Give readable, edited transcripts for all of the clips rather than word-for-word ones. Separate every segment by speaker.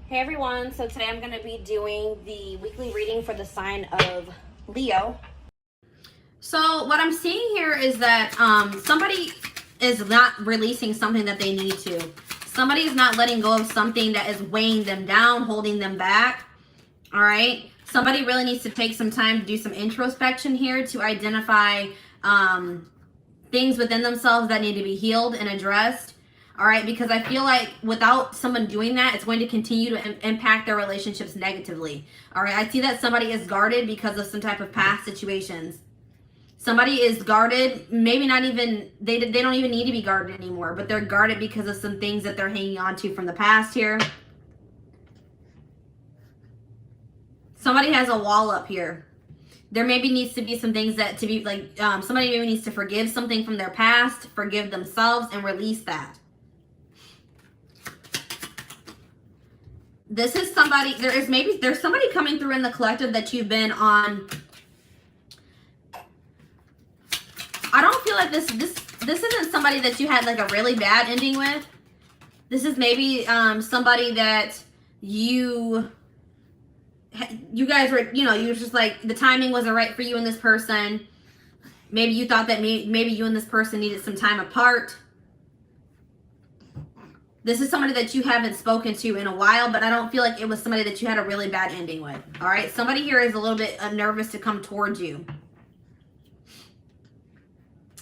Speaker 1: Hey everyone, so today I'm going to be doing the weekly reading for the sign of Leo. So what I'm seeing here is that somebody is not releasing something that they need to. Somebody is not letting go of something that is weighing them down, holding them back. All right. Somebody really needs to take some time to do some introspection here to identify things within themselves that need to be healed and addressed. All right, because I feel like without someone doing that, it's going to continue to impact their relationships negatively. All right, I see that somebody is guarded because of some type of past situations. Somebody is guarded, maybe not even, they don't even need to be guarded anymore, but they're guarded because of some things that they're hanging on to from the past here. Somebody has a wall up here. There maybe needs to be some things that to be like, somebody maybe needs to forgive something from their past, forgive themselves, and release that. This is somebody, there's somebody coming through in the collective that you've been on. I don't feel like this isn't somebody that you had like a really bad ending with. This is maybe somebody that you guys were, you were just like, the timing wasn't right for you and this person. Maybe you thought that maybe you and this person needed some time apart. This is somebody that you haven't spoken to in a while, but I don't feel like it was somebody that you had a really bad ending with. All right. Somebody here is a little bit nervous to come towards you.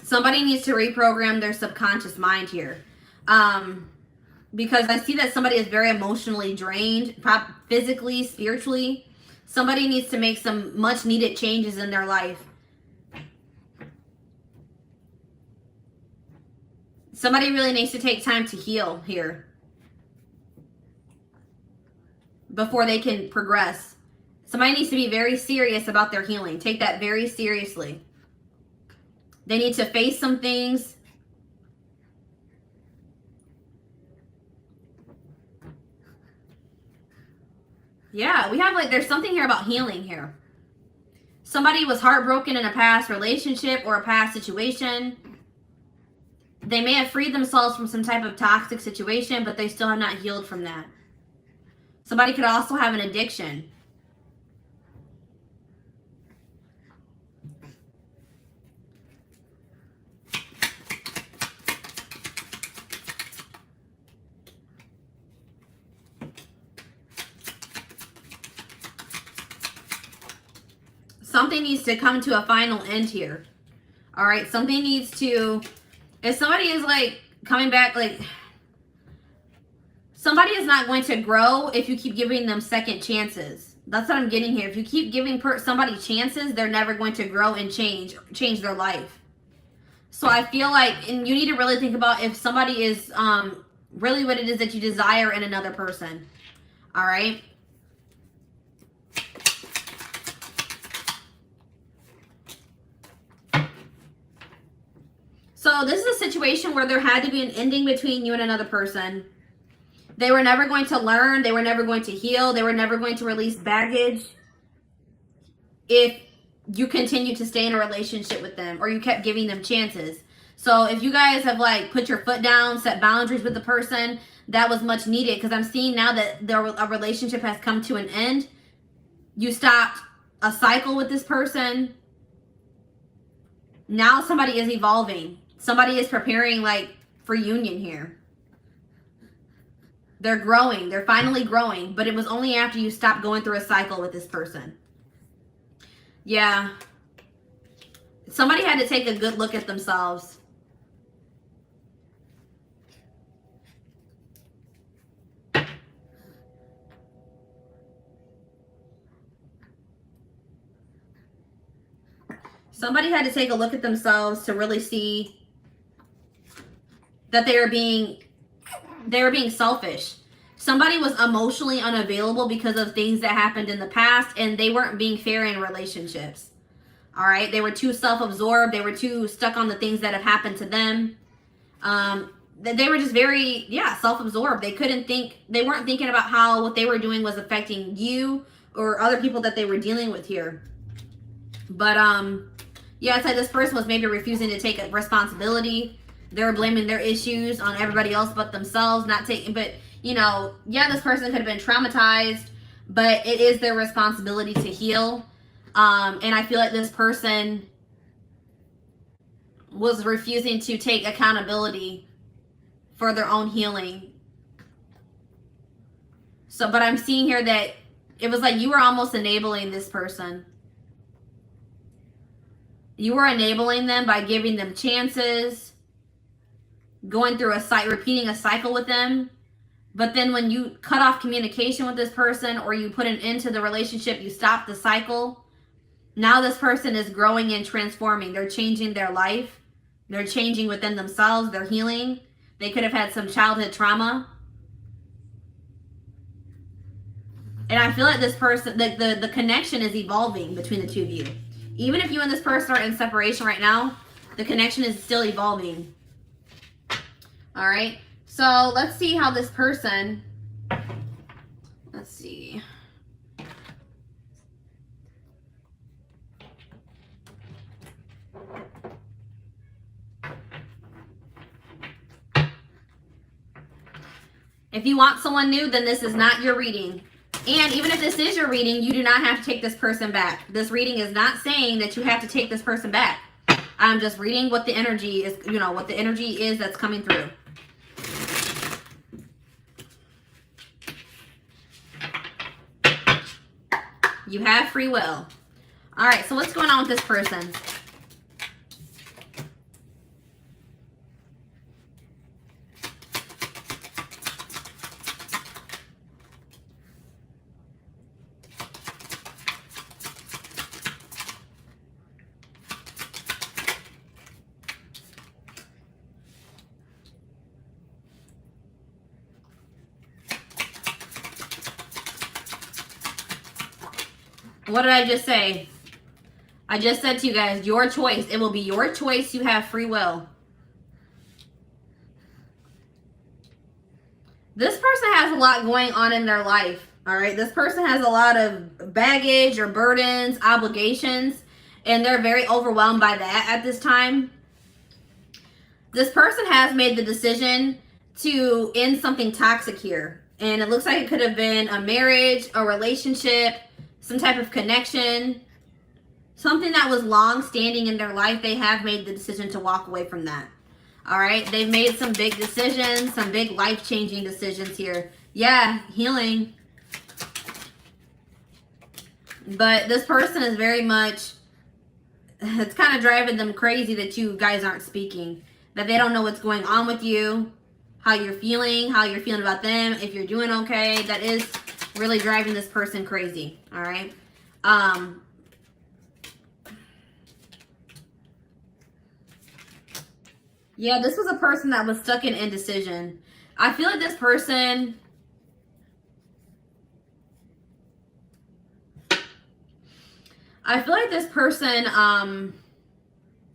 Speaker 1: Somebody needs to reprogram their subconscious mind here. Because I see that somebody is very emotionally drained, physically, spiritually. Somebody needs to make some much needed changes in their life. Somebody really needs to take time to heal here before they can progress. Somebody needs to be very serious about their healing. Take that very seriously. They need to face some things. Yeah, we have like, there's something here about healing here. Somebody was heartbroken in a past relationship or a past situation. They may have freed themselves from some type of toxic situation, but they still have not healed from that. Somebody could also have an addiction. Something needs to come to a final end here. All right, something needs to... If somebody is like coming back, like somebody is not going to grow if you keep giving them second chances. That's what I'm getting here. If you keep giving somebody chances, they're never going to grow and change their life. So I feel like, and you need to really think about if somebody is really what it is that you desire in another person. All right. So this is a situation where there had to be an ending between you and another person. They were never going to learn. They were never going to heal. They were never going to release baggage if you continue to stay in a relationship with them or you kept giving them chances. So if you guys have like put your foot down, set boundaries with the person, that was much needed, because I'm seeing now that a relationship has come to an end. You stopped a cycle with this person. Now somebody is evolving. Somebody is preparing like for union here. They're growing. They're finally growing. But it was only after you stopped going through a cycle with this person. Yeah. Somebody had to take a good look at themselves. Somebody had to take a look at themselves to really see that they were being selfish. Somebody was emotionally unavailable because of things that happened in the past, and they weren't being fair in relationships. All right. They were too self-absorbed. They were too stuck on the things that have happened to them. They were just very, self-absorbed. They weren't thinking about how what they were doing was affecting you or other people that they were dealing with here. But, it's like this person was maybe refusing to take responsibility. They were blaming their issues on everybody else but themselves, but you know, yeah, this person could have been traumatized, but it is their responsibility to heal. And I feel like this person was refusing to take accountability for their own healing. So, but I'm seeing here that it was like you were almost enabling this person. You were enabling them by giving them chances, going through repeating a cycle with them. But then when you cut off communication with this person, or you put an end to the relationship, you stop the cycle. Now this person is growing and transforming. They're changing their life. They're changing within themselves. They're healing. They could have had some childhood trauma. And I feel like this person, the connection is evolving between the two of you. Even if you and this person are in separation right now, the connection is still evolving. All right. So let's see how this person, let's see. If you want someone new, then this is not your reading. And even if this is your reading, you do not have to take this person back. This reading is not saying that you have to take this person back. I'm just reading what the energy is, you know, what the energy is that's coming through. You have free will. All right, so what's going on with this person? What did I just say? I just said to you guys, your choice. It will be your choice. You have free will. This person has a lot going on in their life. All right. This person has a lot of baggage or burdens, obligations, and they're very overwhelmed by that at this time. This person has made the decision to end something toxic here. And it looks like it could have been a marriage, a relationship, some type of connection, something that was long standing in their life. They have made the decision to walk away from that. All right. They've made some big decisions, some big life-changing decisions here. Yeah, healing. But this person is very much, it's kind of driving them crazy that you guys aren't speaking, that they don't know what's going on with you, how you're feeling about them, if you're doing okay. That is really driving this person crazy. All right. Yeah, this was a person that was stuck in indecision. I feel like this person,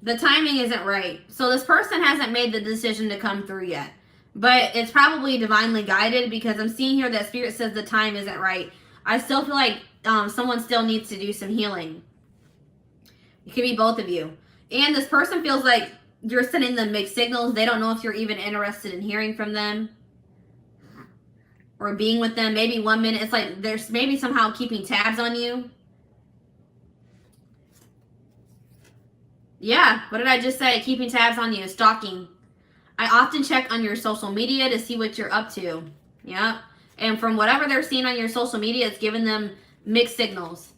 Speaker 1: the timing isn't right. So this person hasn't made the decision to come through yet. But it's probably divinely guided, because I'm seeing here that Spirit says the time isn't right. I still feel like someone still needs to do some healing. It could be both of you. And this person feels like you're sending them mixed signals. They don't know if you're even interested in hearing from them or being with them. Maybe 1 minute, it's like there's maybe somehow keeping tabs on you. Yeah, what did I just say? Keeping tabs on you, stalking. I often check on your social media to see what you're up to. Yeah. And from whatever they're seeing on your social media, it's giving them mixed signals.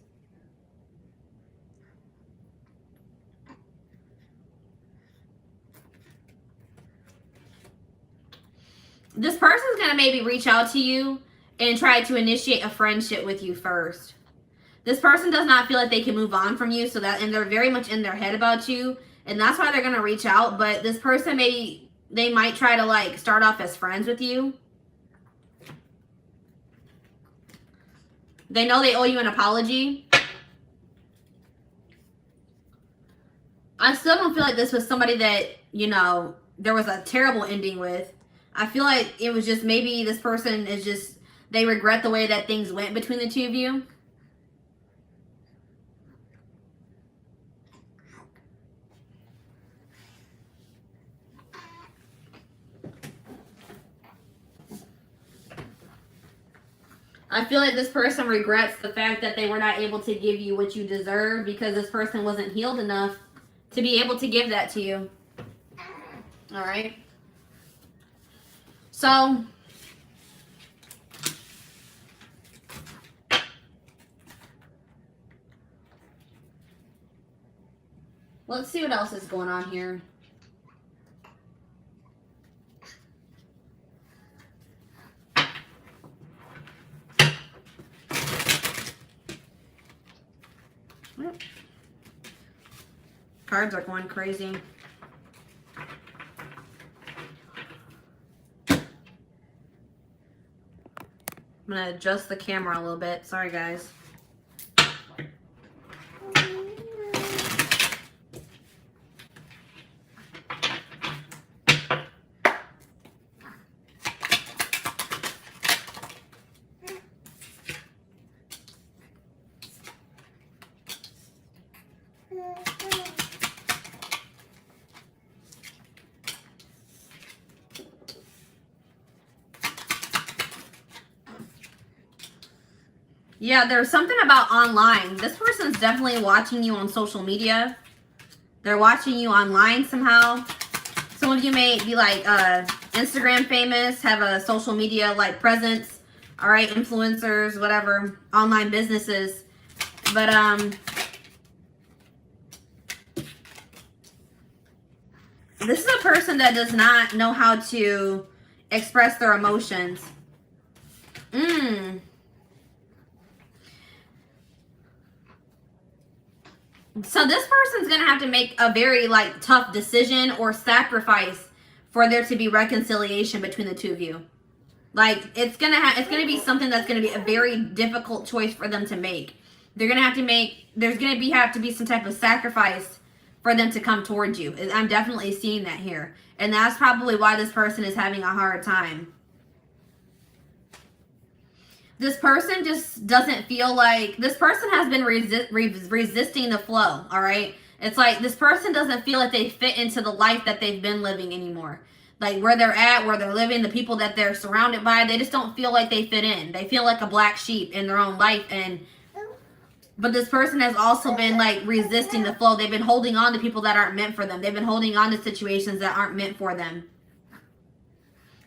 Speaker 1: This person's going to maybe reach out to you and try to initiate a friendship with you first. This person does not feel like they can move on from you, and they're very much in their head about you, and that's why they're going to reach out. But this person they might try to like start off as friends with you. They know they owe you an apology. I still don't feel like this was somebody that, you know, there was a terrible ending with. I feel like it was just maybe this person is just, they regret the way that things went between the two of you. I feel like this person regrets the fact that they were not able to give you what you deserve because this person wasn't healed enough to be able to give that to you. All right. So let's see what else is going on here. Cards are going crazy. I'm going to adjust the camera a little bit. Sorry, guys. Yeah, there's something about online. This person's definitely watching you on social media. They're watching you online somehow. Some of you may be like Instagram famous, have a social media like presence. All right, influencers, whatever, online businesses. But this is a person that does not know how to express their emotions. So this person's going to have to make a very like tough decision or sacrifice for there to be reconciliation between the two of you. Like it's going to be something that's going to be a very difficult choice for them to make. They're going to have to make, there's going to have to be some type of sacrifice for them to come towards you. I'm definitely seeing that here. And that's probably why this person is having a hard time. This person just doesn't feel like, this person has been resisting the flow, all right? It's like this person doesn't feel like they fit into the life that they've been living anymore. Like where they're at, where they're living, the people that they're surrounded by, they just don't feel like they fit in. They feel like a black sheep in their own life. But this person has also been like resisting the flow. They've been holding on to people that aren't meant for them. They've been holding on to situations that aren't meant for them.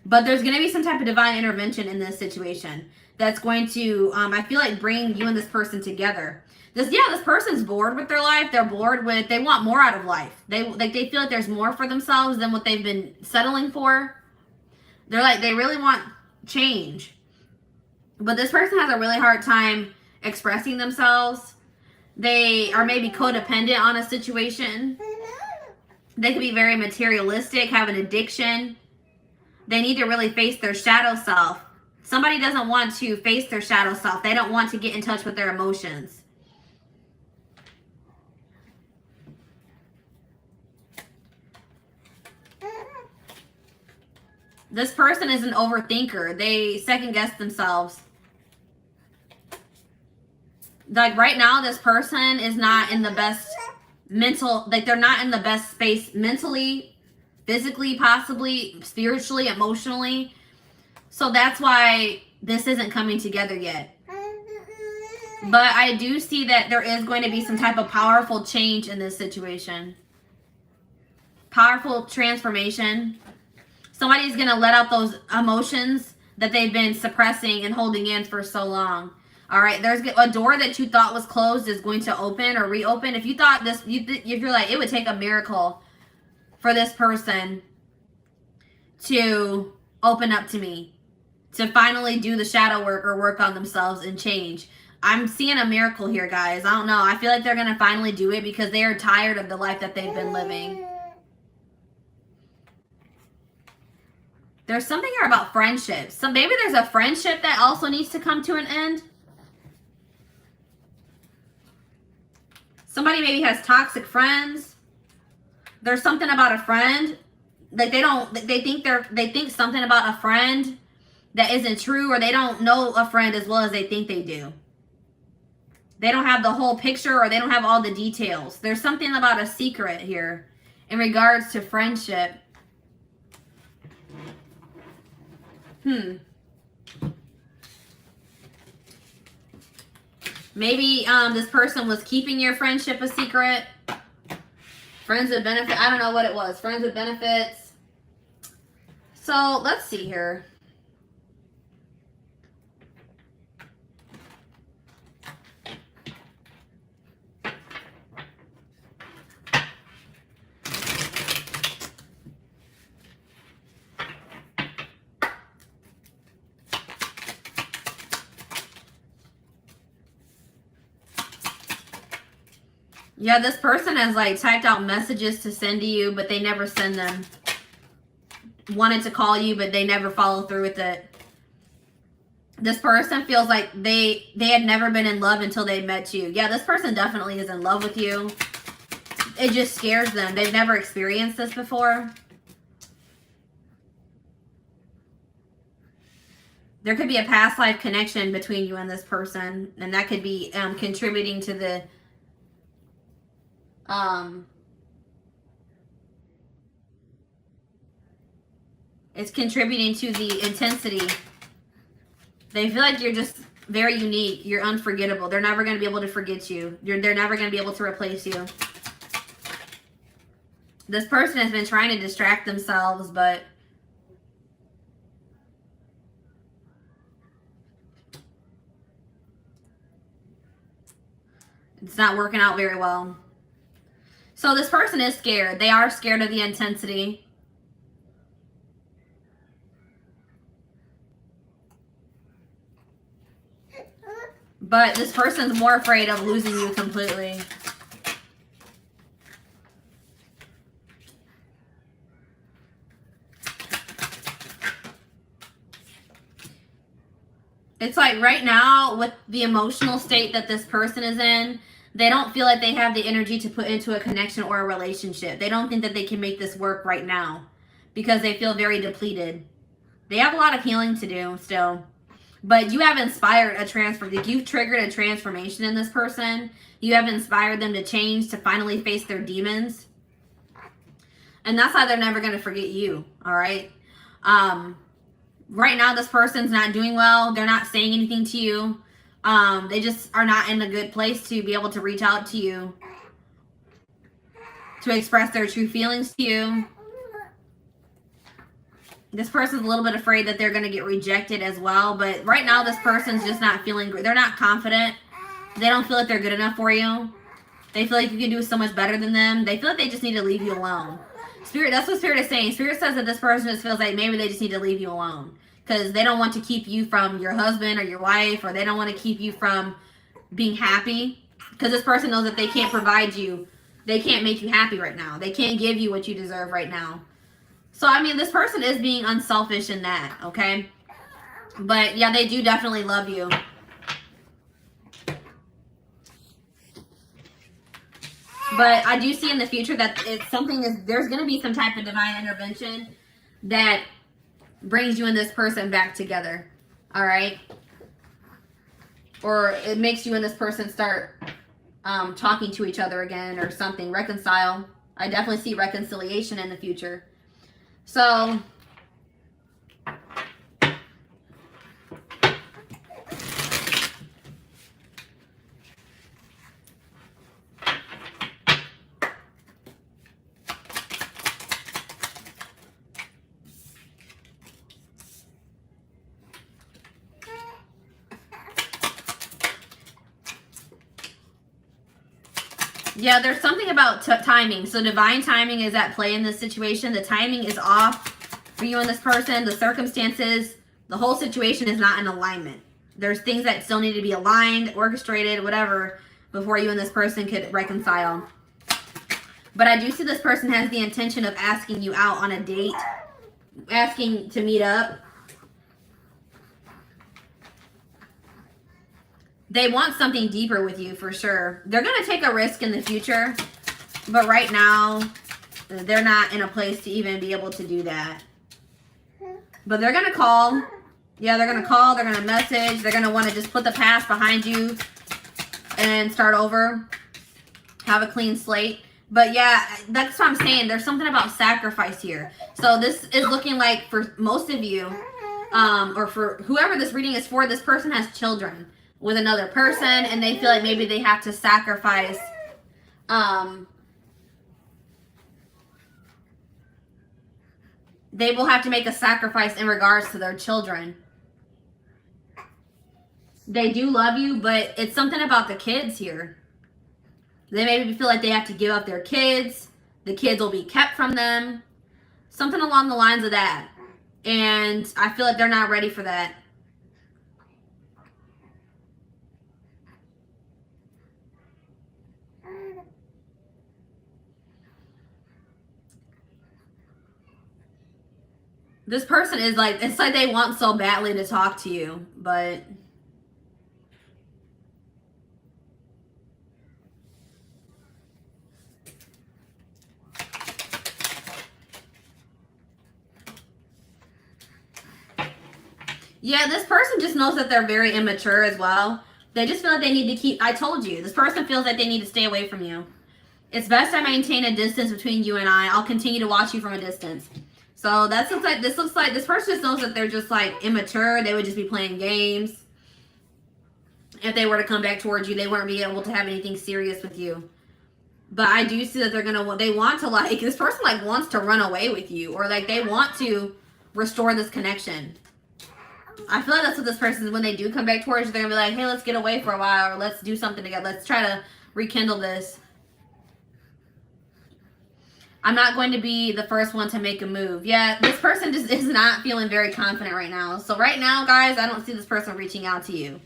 Speaker 1: But there's going to be some type of divine intervention in this situation that's going to, I feel like, bring you and this person together. This person's bored with their life. They're bored with, they want more out of life. They feel like there's more for themselves than what they've been settling for. They're like, they really want change. But this person has a really hard time expressing themselves. They are maybe codependent on a situation. They could be very materialistic, have an addiction. They need to really face their shadow self. Somebody doesn't want to face their shadow self. They don't want to get in touch with their emotions. This person is an overthinker. They second guess themselves. Like right now, this person is not in the best mental, like they're not in the best space mentally, physically, possibly, spiritually, emotionally. So that's why this isn't coming together yet. But I do see that there is going to be some type of powerful change in this situation. Powerful transformation. Somebody's going to let out those emotions that they've been suppressing and holding in for so long. All right, there's a door that you thought was closed is going to open or reopen. If you thought this, if you're like, it would take a miracle for this person to open up to me, to finally do the shadow work or work on themselves and change. I'm seeing a miracle here, guys. I don't know. I feel like they're going to finally do it because they are tired of the life that they've been living. There's something here about friendships. So maybe there's a friendship that also needs to come to an end. Somebody maybe has toxic friends. There's something about a friend. Like they think something about a friend that isn't true, or they don't know a friend as well as they think they do. They don't have the whole picture, or they don't have all the details. There's something about a secret here in regards to friendship. Maybe this person was keeping your friendship a secret. Friends with benefits. I don't know what it was. Friends with benefits. So let's see here. Yeah, this person has like typed out messages to send to you, but they never send them. Wanted to call you, but they never follow through with it. This person feels like they had never been in love until they met you. Yeah, this person definitely is in love with you. It just scares them. They've never experienced this before. There could be a past life connection between you and this person, and that could be contributing to the it's contributing to the intensity. They feel like you're just very unique. You're unforgettable. They're never going to be able to forget you. They're never going to be able to replace you. This person has been trying to distract themselves, but it's not working out very well. So this person is scared. They are scared of the intensity. But this person's more afraid of losing you completely. It's like right now, with the emotional state that this person is in, they don't feel like they have the energy to put into a connection or a relationship. They don't think that they can make this work right now because they feel very depleted. They have a lot of healing to do still. But you have inspired a transfer. You've triggered a transformation in this person. You have inspired them to change, to finally face their demons. And that's why they're never going to forget you, all right? Right now, this person's not doing well. They're not saying anything to you. They just are not in a good place to be able to reach out to you, to express their true feelings to you. This person's a little bit afraid that they're going to get rejected as well. But right now, this person's just not feeling great. They're not confident. They don't feel like they're good enough for you. They feel like you can do so much better than them. They feel like they just need to leave you alone. Spirit, that's what Spirit is saying. Spirit says that this person just feels like maybe they just need to leave you alone. Because they don't want to keep you from your husband or your wife. Or they don't want to keep you from being happy. Because this person knows that they can't provide you. They can't make you happy right now. They can't give you what you deserve right now. So, I mean, this person is being unselfish in that, okay? But, yeah, they do definitely love you. But I do see in the future that it's there's going to be some type of divine intervention that brings you and this person back together, all right? Or it makes you and this person start talking to each other again or something, reconcile. I definitely see reconciliation in the future. So, yeah, there's something about timing. So divine timing is at play in this situation. The timing is off for you and this person. The circumstances, the whole situation is not in alignment. There's things that still need to be aligned, orchestrated, whatever, before you and this person could reconcile. But I do see this person has the intention of asking you out on a date, asking to meet up. They want something deeper with you for sure. They're going to take a risk in the future, but right now, they're not in a place to even be able to do that. But they're going to call. Yeah, they're going to call. They're going to message. They're going to want to just put the past behind you and start over. Have a clean slate. But yeah, that's what I'm saying. There's something about sacrifice here. So this is looking like for most of you, or for whoever this reading is for, this person has children with another person, and they feel like maybe they have to sacrifice they will have to make a sacrifice in regards to their children. They do love you, but it's something about the kids here. They maybe feel like they have to give up their kids. The kids will be kept from them. Something along the lines of that. And I feel like they're not ready for that. This person is like, it's like they want so badly to talk to you, but yeah, this person just knows that they're very immature as well. They just feel like they need to keep, I told you, this person feels like they need to stay away from you. It's best I maintain a distance between you and I. I'll continue to watch you from a distance. So that looks like this person just knows that they're just like immature. They would just be playing games. If they were to come back towards you, they wouldn't be able to have anything serious with you. But I do see that they want to like, this person like wants to run away with you, or like they want to restore this connection. I feel like that's what this person is. When they do come back towards you, they're gonna be like, hey, let's get away for a while, or let's do something together. Let's try to rekindle this. I'm not going to be the first one to make a move. Yeah, this person just is not feeling very confident right now. So right now, guys, I don't see this person reaching out to you.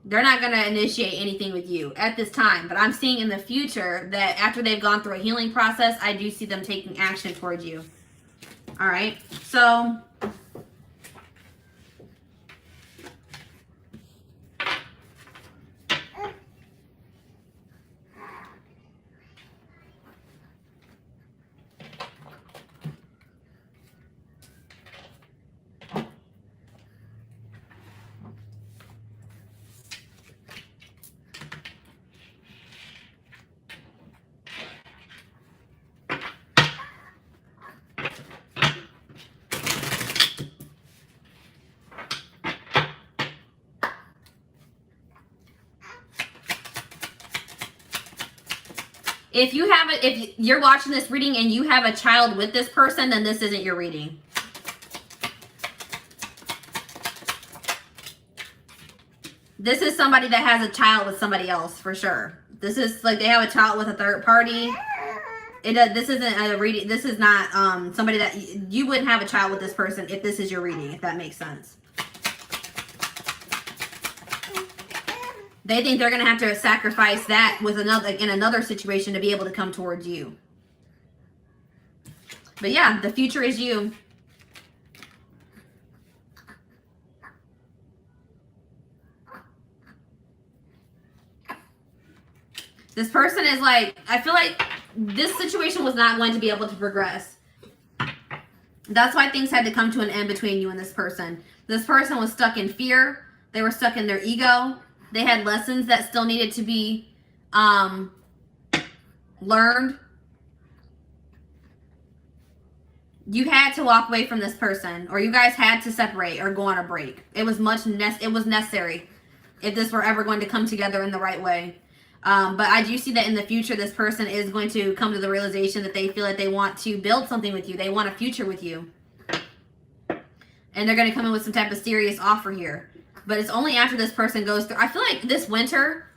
Speaker 1: They're not going to initiate anything with you at this time. But I'm seeing in the future that after they've gone through a healing process, I do see them taking action towards you. All right. So if you're watching this reading and you have a child with this person, then this isn't your reading. This is somebody that has a child with somebody else for sure. This is like they have a child with a third party. This isn't a reading. This is not somebody that you wouldn't have a child with this person if this is your reading, if that makes sense. They think they're going to have to sacrifice that with in another situation to be able to come towards you. But yeah, the future is you. This person is like, I feel like this situation was not going to be able to progress. That's why things had to come to an end between you and this person. This person was stuck in fear. They were stuck in their ego. They had lessons that still needed to be learned. You had to walk away from this person, or you guys had to separate or go on a break. It was necessary if this were ever going to come together in the right way. But I do see that in the future, this person is going to come to the realization that they feel like they want to build something with you. They want a future with you. And they're going to come in with some type of serious offer here. But it's only after this person goes through. I feel like this winter,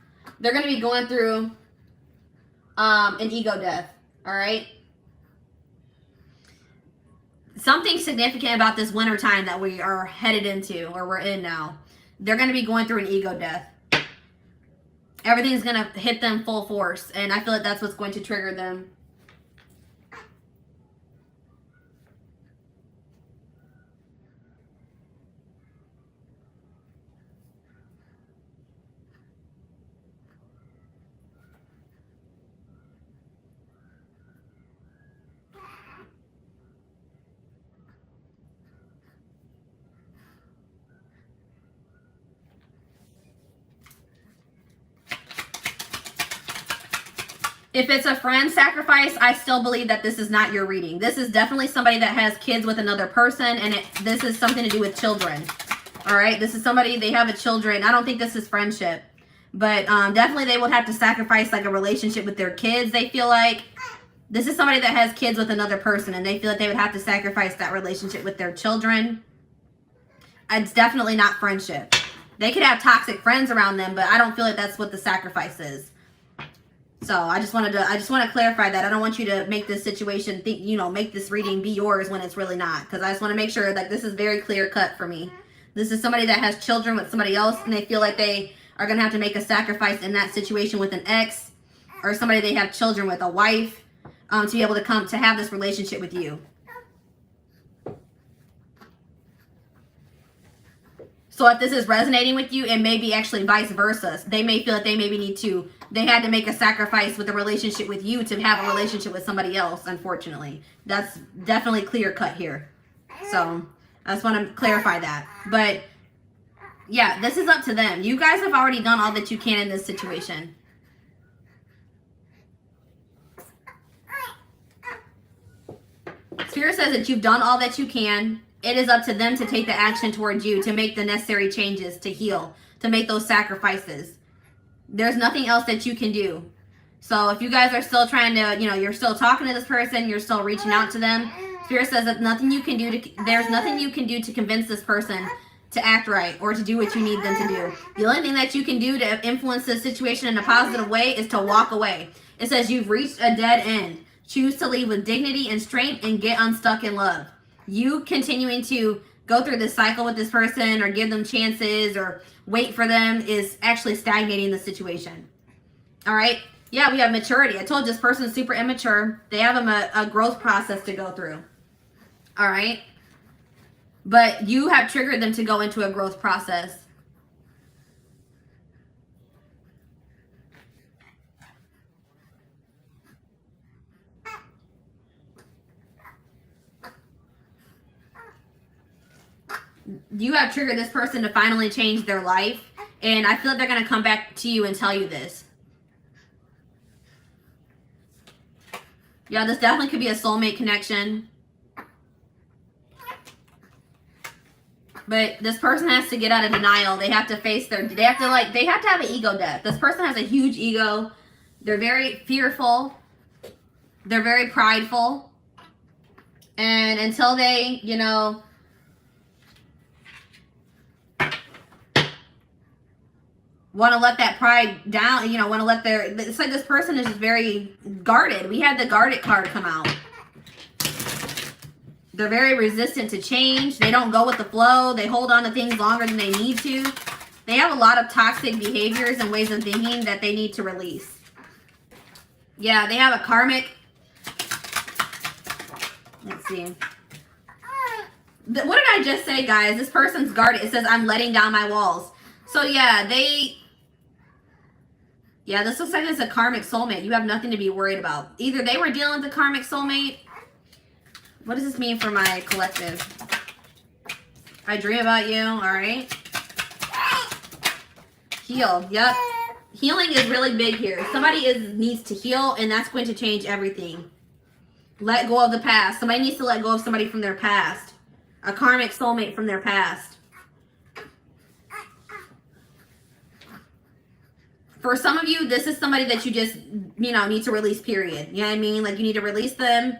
Speaker 1: they're going to be going through an ego death. All right? Something significant about this winter time that we are headed into, or we're in now. They're going to be going through an ego death. Everything's going to hit them full force. And I feel like that's what's going to trigger them. If it's a friend sacrifice, I still believe that this is not your reading. This is definitely somebody that has kids with another person, and this is something to do with children. All right, this is somebody, they have a children. I don't think this is friendship, but definitely they would have to sacrifice like a relationship with their kids. They feel like this is somebody that has kids with another person, and they feel like they would have to sacrifice that relationship with their children. It's definitely not friendship. They could have toxic friends around them, but I don't feel like that's what the sacrifice is. So I just want to clarify that. I don't want you to make this situation think, you know, make this reading be yours when it's really not, because I just want to make sure that this is very clear cut for me. This is somebody that has children with somebody else, and they feel like they are going to have to make a sacrifice in that situation with an ex, or somebody they have children with, a wife, to be able to come to have this relationship with you. So if this is resonating with you, it may be actually vice versa. They may feel that they maybe they had to make a sacrifice with a relationship with you to have a relationship with somebody else, unfortunately. That's definitely clear cut here. So I just want to clarify that. But yeah, this is up to them. You guys have already done all that you can in this situation. Spirit says that you've done all that you can. It is up to them to take the action towards you, to make the necessary changes, to heal, to make those sacrifices. There's nothing else that you can do. So if you guys are still trying to, you know, you're still talking to this person, you're still reaching out to them, Spirit says that nothing you can do there's nothing you can do to convince this person to act right or to do what you need them to do. The only thing that you can do to influence this situation in a positive way is to walk away. It says you've reached a dead end. Choose to leave with dignity and strength and get unstuck in love. You continuing to go through this cycle with this person or give them chances or wait for them is actually stagnating the situation. All right? Yeah, we have maturity. I told you this person is super immature. They have a growth process to go through. All right? But you have triggered them to go into a growth process. You have triggered this person to finally change their life. And I feel like they're going to come back to you and tell you this. Yeah, this definitely could be a soulmate connection. But this person has to get out of denial. They have to face they have to have an ego death. This person has a huge ego. They're very fearful. They're very prideful. And until they, you know, want to let that pride down, you know, want to let it's like this person is just very guarded. We had the guarded card come out. They're very resistant to change. They don't go with the flow. They hold on to things longer than they need to. They have a lot of toxic behaviors and ways of thinking that they need to release. Yeah, they have a karmic. Let's see. What did I just say, guys? This person's guarded. It says, I'm letting down my walls. So yeah, this looks like it's a karmic soulmate. You have nothing to be worried about. Either they were dealing with a karmic soulmate. What does this mean for my collective? I dream about you. All right. Heal. Yep. Healing is really big here. Somebody needs to heal, and that's going to change everything. Let go of the past. Somebody needs to let go of somebody from their past. A karmic soulmate from their past. For some of you, this is somebody that you just, you know, need to release, period. You know what I mean? Like, you need to release them.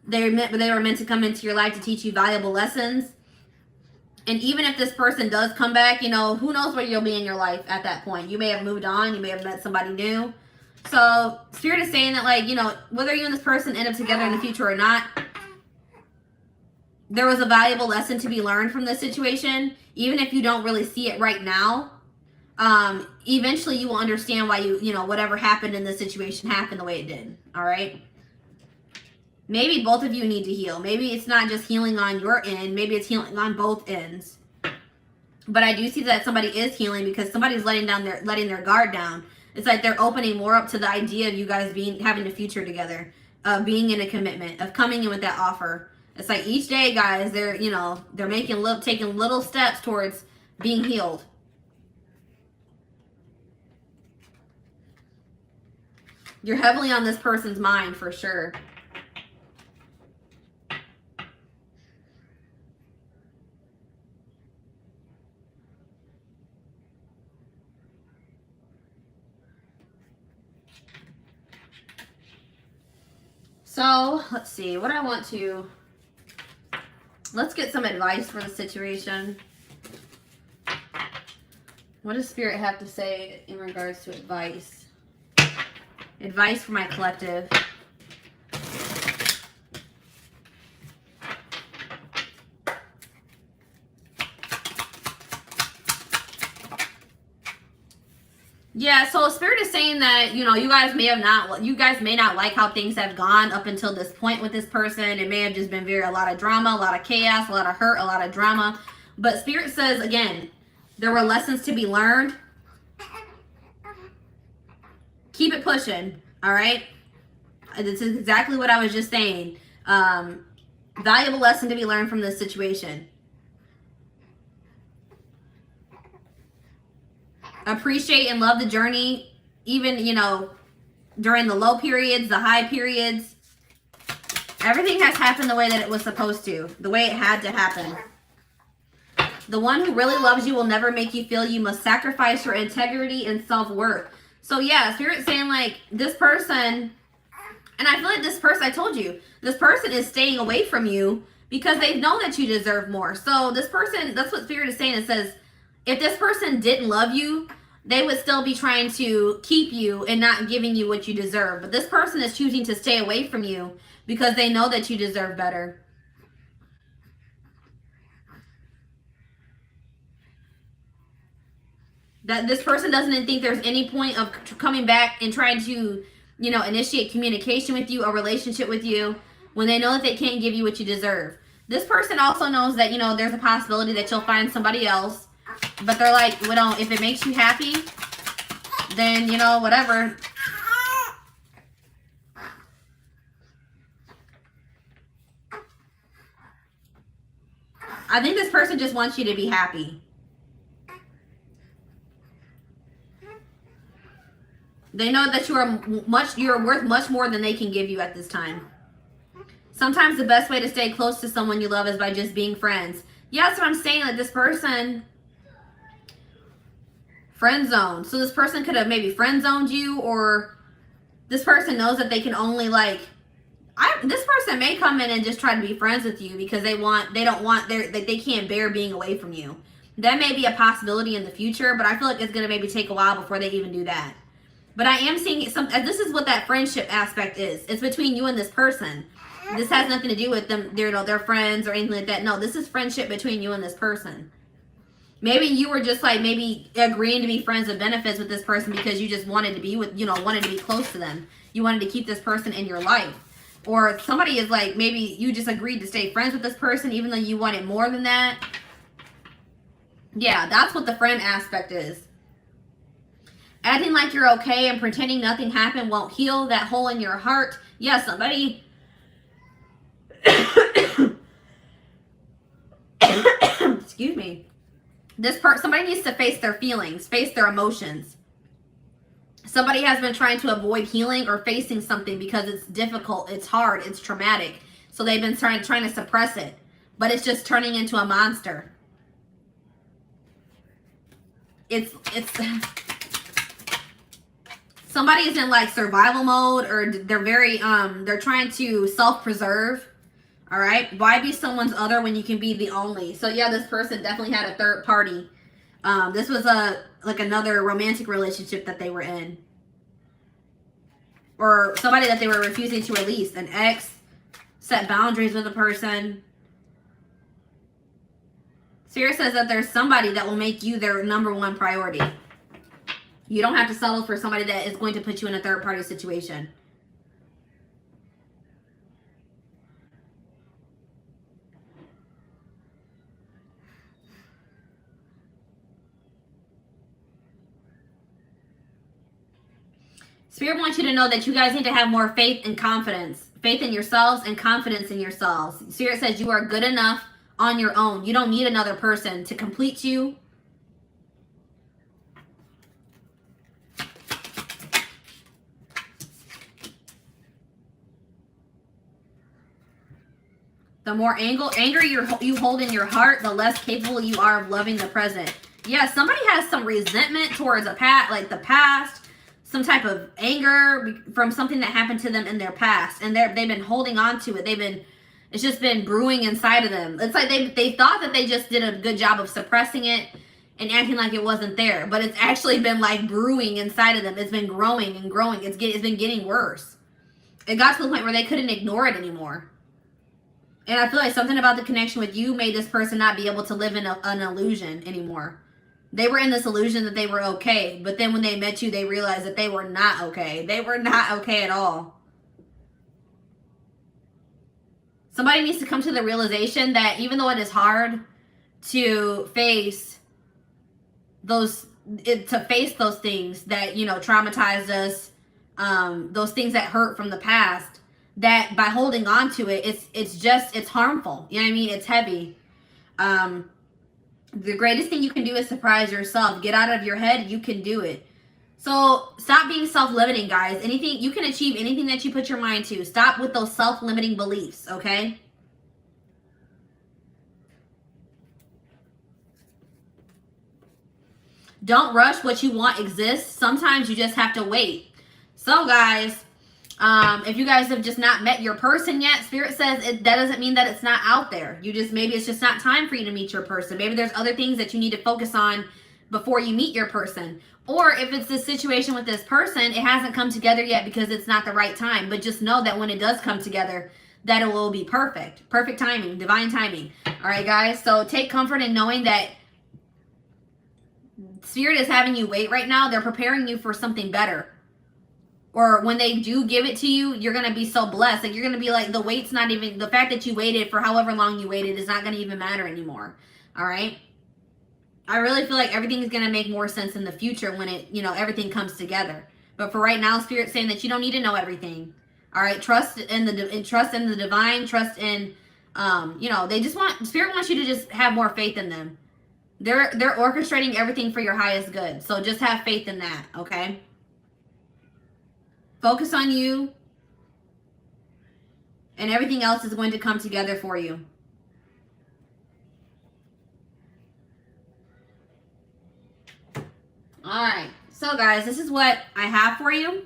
Speaker 1: They were meant to come into your life to teach you valuable lessons. And even if this person does come back, you know, who knows where you'll be in your life at that point. You may have moved on. You may have met somebody new. So Spirit is saying that, like, you know, whether you and this person end up together in the future or not, there was a valuable lesson to be learned from this situation. Even if you don't really see it right now, eventually you will understand why you know, whatever happened in this situation happened the way it did. All right. Maybe both of you need to heal. Maybe it's not just healing on your end. Maybe it's healing on both ends. But I do see that somebody is healing because somebody's letting their guard down. It's like they're opening more up to the idea of you guys having a future together, of being in a commitment, of coming in with that offer. It's like each day, guys, they're taking little steps towards being healed. You're heavily on this person's mind for sure. So let's see what I want to. Let's get some advice for the situation. What does Spirit have to say in regards to advice? Advice for my collective. Yeah, so Spirit is saying that, you know, you guys may not like how things have gone up until this point with this person. It may have just been a lot of drama, a lot of chaos, a lot of hurt, a lot of drama. But Spirit says, again, there were lessons to be learned. Keep it pushing, all right? This is exactly what I was just saying. Valuable lesson to be learned from this situation. Appreciate and love the journey, even, you know, during the low periods, the high periods. Everything has happened the way that it was supposed to, the way it had to happen. The one who really loves you will never make you feel you must sacrifice your integrity and self-worth. So yeah, Spirit's saying like this person, and I feel like this person, I told you, this person is staying away from you because they know that you deserve more. So this person, that's what Spirit is saying. It says, if this person didn't love you, they would still be trying to keep you and not giving you what you deserve. But this person is choosing to stay away from you because they know that you deserve better. That this person doesn't think there's any point of coming back and trying to, you know, initiate communication with you, a relationship with you, when they know that they can't give you what you deserve. This person also knows that, you know, there's a possibility that you'll find somebody else. But they're like, well, if it makes you happy, then, you know, whatever. I think this person just wants you to be happy. They know that you're worth much more than they can give you at this time. Sometimes the best way to stay close to someone you love is by just being friends. Yeah, that's what I'm saying. Like this person, friend zone. So this person could have maybe friend zoned you, or this person knows that they can only like, this person may come in and just try to be friends with you because they can't bear being away from you. That may be a possibility in the future, but I feel like it's going to maybe take a while before they even do that. But I am seeing this is what that friendship aspect is. It's between you and this person. This has nothing to do with them, their friends or anything like that. No, this is friendship between you and this person. Maybe you were just like maybe agreeing to be friends with benefits with this person because you just wanted to be wanted to be close to them. You wanted to keep this person in your life. Or somebody is like, maybe you just agreed to stay friends with this person even though you wanted more than that. Yeah, that's what the friend aspect is. Acting like you're okay and pretending nothing happened won't heal that hole in your heart. Yeah, somebody... Excuse me. Somebody needs to face their feelings, face their emotions. Somebody has been trying to avoid healing or facing something because it's difficult, it's hard, it's traumatic. So they've been trying to suppress it. But it's just turning into a monster. It's somebody is in like survival mode, or they're trying to self-preserve. All right, why be someone's other when you can be the only? So yeah, this person definitely had a third party. This was another romantic relationship that they were in, or somebody that they were refusing to release. An ex, set boundaries with a person. Spirit says that there's somebody that will make you their #1 priority. You don't have to settle for somebody that is going to put you in a third party situation. Spirit wants you to know that you guys need to have more faith and confidence. Faith in yourselves and confidence in yourselves. Spirit says you are good enough on your own. You don't need another person to complete you. The more anger you hold in your heart, the less capable you are of loving the present. Yeah, somebody has some resentment towards the past. some type of anger from something that happened to them in their past, and they've been holding on to it. It's just been brewing inside of them. It's like they thought that they just did a good job of suppressing it and acting like it wasn't there, but it's actually been like brewing inside of them. It's been growing and growing. It's been getting worse. It got to the point where they couldn't ignore it anymore. And I feel like something about the connection with you made this person not be able to live in an illusion anymore. They were in this illusion that they were okay, but then when they met you, they realized that they were not okay. They were not okay at all. Somebody needs to come to the realization that even though it is hard to face those things that, you know, traumatized us, those things that hurt from the past, that by holding on to it, it's harmful. You know what I mean? It's heavy. The greatest thing you can do is surprise yourself. Get out of your head. You can do it. So stop being self-limiting, guys. Anything you can achieve, anything that you put your mind to. Stop with those self-limiting beliefs, okay? Don't rush. What you want exists. Sometimes you just have to wait. So, guys, if you guys have just not met your person yet, Spirit says that doesn't mean that it's not out there. Maybe it's just not time for you to meet your person. Maybe there's other things that you need to focus on before you meet your person. Or if it's this situation with this person, it hasn't come together yet because it's not the right time. But just know that when it does come together, that it will be perfect. Perfect timing, divine timing. All right, guys. So take comfort in knowing that Spirit is having you wait right now. They're preparing you for something better. Or when they do give it to you, you're going to be so blessed. Like, you're going to be like, the wait's not even, the fact that you waited for however long you waited is not going to even matter anymore. All right? I really feel like everything is going to make more sense in the future when it, you know, everything comes together. But for right now, Spirit's saying that you don't need to know everything. All right? Trust in the divine, trust in, you know, Spirit wants you to just have more faith in them. They're orchestrating everything for your highest good. So just have faith in that, okay? Focus on you, and everything else is going to come together for you. All right. So, guys, this is what I have for you.